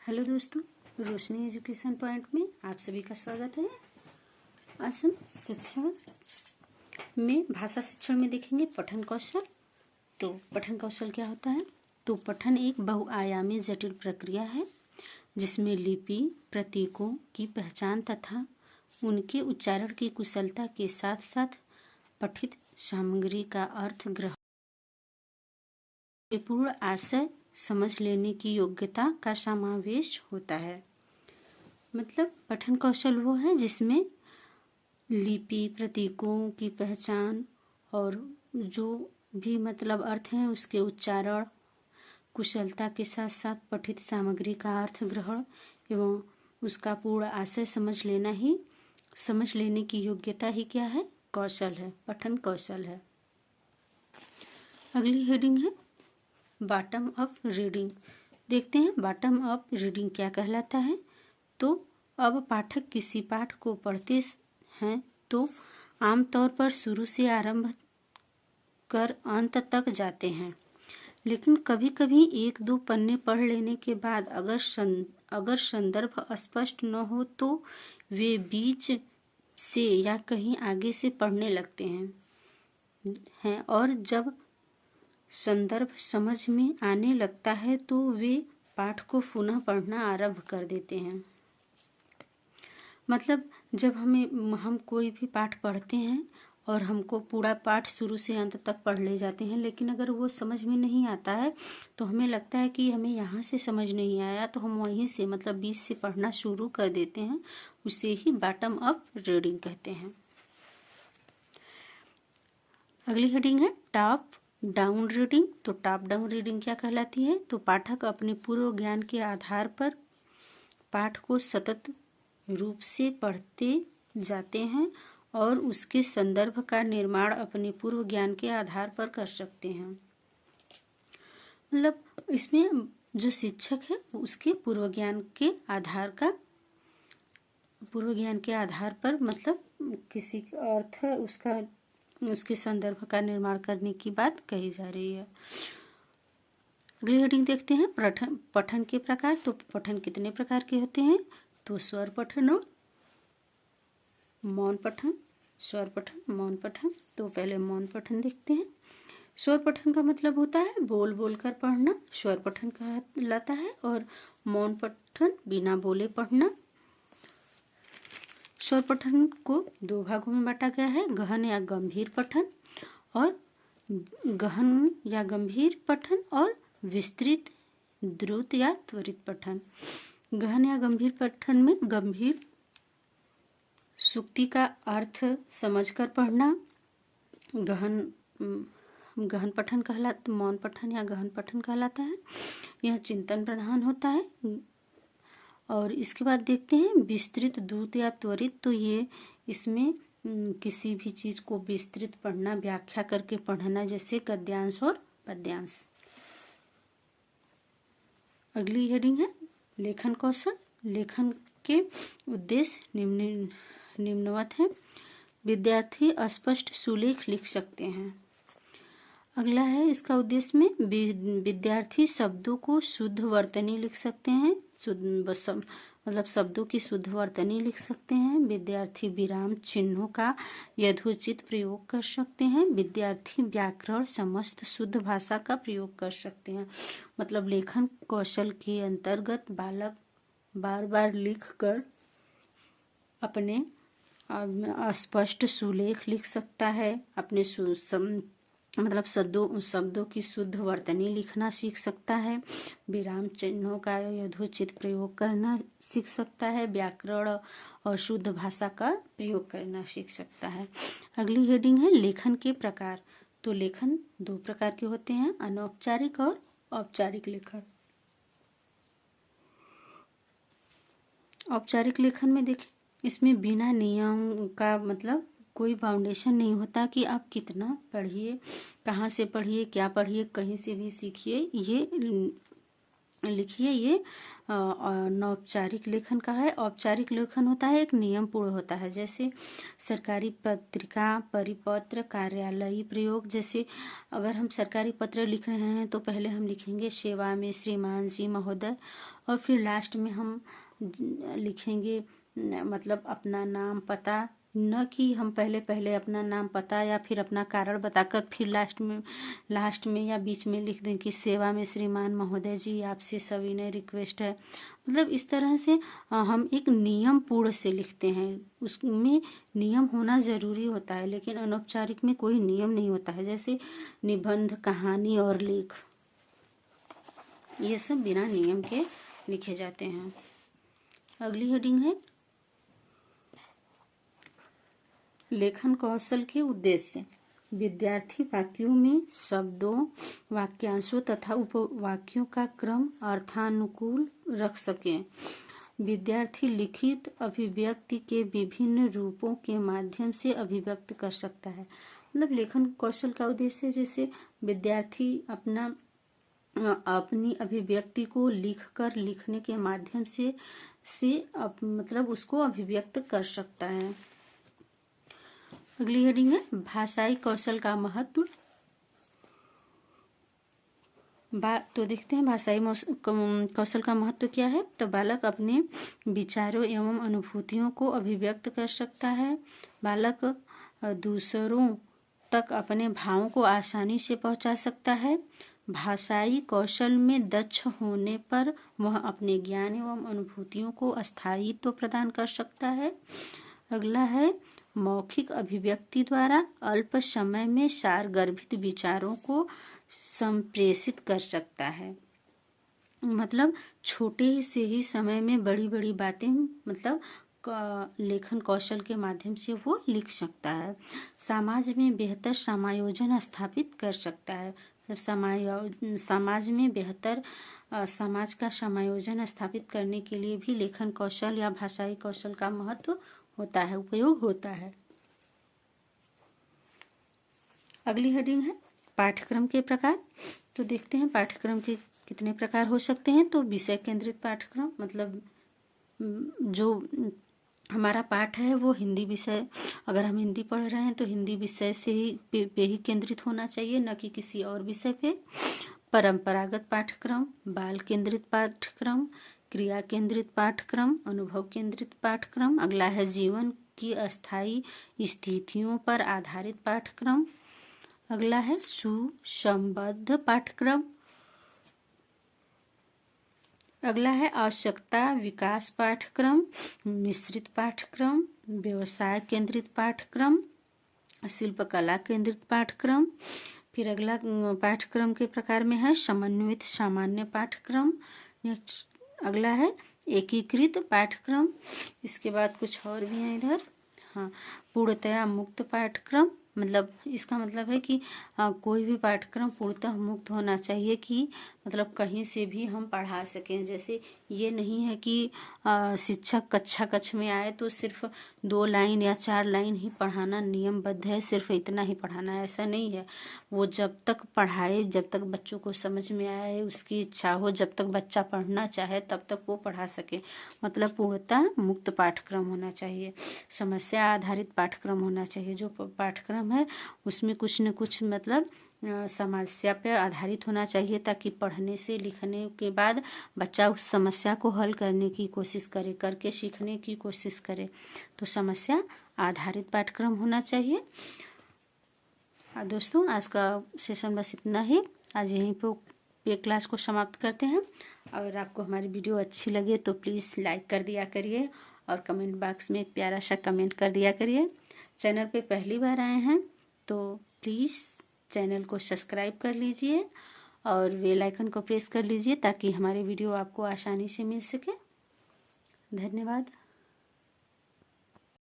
Hello दोस्तों, रोशनी education point में आप सभी का स्वागत है। आज हम शिक्षण में भाषा शिक्षण में देखेंगे पठन कौशल। तो पठन कौशल क्या होता है? तो पठन एक बहुआयामी जटिल प्रक्रिया है जिसमें लिपि, प्रतीकों की पहचान तथा उनके उच्चारण की कुशलता के साथ साथ पठित सामग्री का अर्थ ग्रहण, पूर्ण आशय समझ लेने की योग्यता का समावेश होता है। मतलब पठन कौशल वो है जिसमें लिपि, प्रतीकों की पहचान और जो भी मतलब अर्थ हैं उसके उच्चारण कुशलता के साथ साथ पठित सामग्री का अर्थ ग्रहण एवं उसका पूर्ण आशय समझ लेने की योग्यता ही क्या है? कौशल है, पठन कौशल है। अगली हेडिंग है बॉटम अप रीडिंग। देखते हैं बॉटम अप रीडिंग क्या कहलाता है। तो अब पाठक किसी पाठ को पढ़ते हैं तो आमतौर पर शुरू से आरंभ कर अंत तक जाते हैं, लेकिन कभी कभी एक दो पन्ने पढ़ लेने के बाद अगर संदर्भ स्पष्ट न हो तो वे बीच से या कहीं आगे से पढ़ने लगते हैं और जब संदर्भ समझ में आने लगता है तो वे पाठ को पुनः पढ़ना आरंभ कर देते हैं। मतलब जब हम कोई भी पाठ पढ़ते हैं और हमको पूरा पाठ शुरू से अंत तक पढ़ ले जाते हैं, लेकिन अगर वो समझ में नहीं आता है तो हमें लगता है कि हमें यहाँ से समझ नहीं आया तो हम वहीं से मतलब बीच से पढ़ना शुरू कर देते हैं। उसे ही बॉटम अप रीडिंग कहते हैं। अगली हेडिंग है टॉप डाउन रीडिंग। तो टॉप डाउन रीडिंग क्या कहलाती है? तो पाठक अपने पूर्व ज्ञान के आधार पर पाठ को सतत रूप से पढ़ते जाते हैं और उसके संदर्भ का निर्माण अपने पूर्व ज्ञान के आधार पर कर सकते हैं। मतलब इसमें जो शिक्षक है उसके पूर्व ज्ञान के आधार पर मतलब किसी अर्थ उसके संदर्भ का निर्माण करने की बात कही जा रही है। अगली हेडिंग देखते हैं पठन के प्रकार। तो पठन कितने प्रकार के होते हैं? तो स्वर पठन और मौन पठन। स्वर पठन, मौन पठन। तो पहले मौन पठन देखते हैं। स्वर पठन का मतलब होता है बोल बोल कर पढ़ना, स्वर पठन कहलाता है। और मौन पठन बिना बोले पढ़ना। स्वर पठन को दो भागों में बांटा गया है, गहन या गंभीर पठन और गहन या गंभीर पठन और विस्तृत, द्रुत या त्वरित पठन। गहन या गंभीर पठन में गंभीर सूक्ति का अर्थ समझकर पढ़ना गहन पठन कहलाता, मौन पठन या गहन पठन कहलाता है। यह चिंतन प्रधान होता है। और इसके बाद देखते हैं विस्तृत, द्रुत या त्वरित। तो ये इसमें किसी भी चीज को विस्तृत पढ़ना, व्याख्या करके पढ़ना, जैसे गद्यांश और पद्यांश। अगली हेडिंग है लेखन कौशल। लेखन के उद्देश्य निम्नवत है। विद्यार्थी स्पष्ट सुलेख लिख सकते हैं। अगला है इसका उद्देश्य में विद्यार्थी शब्दों को शुद्ध वर्तनी लिख सकते हैं, मतलब शब्दों की शुद्ध वर्तनी लिख सकते हैं। विद्यार्थी विराम चिन्हों का यथोचित प्रयोग कर सकते हैं। विद्यार्थी व्याकरण समस्त शुद्ध भाषा का प्रयोग कर सकते हैं। मतलब लेखन कौशल के अंतर्गत बालक बार बार लिख कर अपने स्पष्ट सुलेख लिख सकता है, अपने मतलब शब्दों की शुद्ध वर्तनी लिखना सीख सकता है, विराम चिन्हों का यथोचित प्रयोग करना सीख सकता है, व्याकरण और शुद्ध भाषा का प्रयोग करना सीख सकता है। अगली हेडिंग है लेखन के प्रकार। तो लेखन दो प्रकार के होते हैं, अनौपचारिक और औपचारिक लेखन। औपचारिक लेखन में देखें, इसमें बिना नियम का मतलब कोई फाउंडेशन नहीं होता कि आप कितना पढ़िए, कहाँ से पढ़िए, क्या पढ़िए, कहीं से भी सीखिए। ये लिखिए। ये अनौपचारिक लेखन का है। औपचारिक लेखन होता है एक नियम पूर्ण होता है, जैसे सरकारी पत्रिका, परिपत्र, कार्यालयी प्रयोग। जैसे अगर हम सरकारी पत्र लिख रहे हैं तो पहले हम लिखेंगे सेवा में श्रीमान जी महोदय, और फिर लास्ट में हम लिखेंगे मतलब अपना नाम पता, न कि हम पहले अपना नाम पता या फिर अपना कारण बताकर फिर लास्ट में या बीच में लिख दें कि सेवा में श्रीमान महोदय जी आपसे सविनय रिक्वेस्ट है। मतलब इस तरह से हम एक नियम पूर्ण से लिखते हैं। उसमें नियम होना जरूरी होता है, लेकिन अनौपचारिक में कोई नियम नहीं होता है। जैसे निबंध, कहानी और लेख, ये सब बिना नियम के लिखे जाते हैं। अगली हेडिंग है लेखन कौशल के उद्देश्य। विद्यार्थी वाक्यों में शब्दों, वाक्यांशों तथा उपवाक्यों का क्रम अर्थानुकूल रख सकें। विद्यार्थी लिखित अभिव्यक्ति के विभिन्न रूपों के माध्यम से अभिव्यक्त कर सकता है। मतलब लेखन कौशल का उद्देश्य जैसे विद्यार्थी अपनी अभिव्यक्ति को लिखने के माध्यम से मतलब उसको अभिव्यक्त कर सकता है। अगली हेडिंग है भाषाई कौशल का महत्व। तो देखते हैं भाषाई कौशल का महत्व क्या है। तो बालक अपने विचारों एवं अनुभूतियों को अभिव्यक्त कर सकता है। बालक दूसरों तक अपने भावों को आसानी से पहुंचा सकता है। भाषाई कौशल में दक्ष होने पर वह अपने ज्ञान एवं अनुभूतियों को स्थायित्व प्रदान कर सकता है। अगला है मौखिक अभिव्यक्ति द्वारा अल्प समय में सारगर्भित विचारों को संप्रेषित कर सकता है। मतलब छोटे से ही समय में बड़ी बड़ी बातें मतलब लेखन कौशल के माध्यम से वो लिख सकता है। समाज में बेहतर समायोजन स्थापित कर सकता है। समाज में बेहतर समाज का समायोजन स्थापित करने के लिए भी लेखन कौशल या भाषाई कौशल का महत्व होता है, उपयोग होता है। अगली हेडिंग है पाठ्यक्रम के प्रकार। तो देखते हैं पाठ्यक्रम के कितने प्रकार हो सकते हैं। तो विषय केंद्रित पाठ्यक्रम, मतलब जो हमारा पाठ है वो हिंदी विषय, अगर हम हिंदी पढ़ रहे हैं तो हिंदी विषय से ही पे ही केंद्रित होना चाहिए, न कि किसी और विषय पे। परंपरागत पाठ्यक्रम, बाल केंद्रित पाठ्यक्रम, क्रिया केंद्रित पाठ्यक्रम, अनुभव केंद्रित पाठ्यक्रम। अगला है जीवन की अस्थायी स्थितियों पर आधारित पाठ्यक्रम। अगला है सुसंबद्ध पाठ्यक्रम। अगला है आवश्यकता विकास पाठ्यक्रम, मिश्रित पाठ्यक्रम, व्यवसाय केंद्रित पाठ्यक्रम, शिल्पकला केंद्रित पाठ्यक्रम। फिर अगला पाठ्यक्रम के प्रकार में है समन्वित सामान्य पाठ्यक्रम। नेक्स्ट अगला है एकीकृत पाठ्यक्रम। इसके बाद कुछ और भी है इधर। हाँ, पूर्णतया मुक्त पाठ्यक्रम, मतलब इसका मतलब है कि कोई भी पाठ्यक्रम पूर्णतः मुक्त होना चाहिए कि मतलब कहीं से भी हम पढ़ा सकें। जैसे ये नहीं है कि शिक्षक कक्ष में आए तो सिर्फ 2 लाइन या 4 लाइन ही पढ़ाना नियमबद्ध है, सिर्फ इतना ही पढ़ाना है, ऐसा नहीं है। वो जब तक पढ़ाए, जब तक बच्चों को समझ में आए, उसकी इच्छा हो, जब तक बच्चा पढ़ना चाहे तब तक वो पढ़ा सके। मतलब पूर्णतः मुक्त पाठ्यक्रम होना चाहिए। समस्या आधारित पाठ्यक्रम होना चाहिए। जो पाठ्यक्रम है उसमें कुछ न कुछ मतलब समस्या पर आधारित होना चाहिए, ताकि पढ़ने से लिखने के बाद बच्चा उस समस्या को हल करने की कोशिश करे, करके सीखने की कोशिश करे। तो समस्या आधारित पाठ्यक्रम होना चाहिए। दोस्तों आज का सेशन बस इतना ही। आज यहीं पे क्लास को समाप्त करते हैं। अगर आपको हमारी वीडियो अच्छी लगे तो प्लीज़ लाइक कर दिया करिए और कमेंट बॉक्स में एक प्यारा सा कमेंट कर दिया करिए। चैनल पे पहली बार आए हैं तो प्लीज़ चैनल को सब्सक्राइब कर लीजिए और बेल आइकन को प्रेस कर लीजिए ताकि हमारे वीडियो आपको आसानी से मिल सके। धन्यवाद।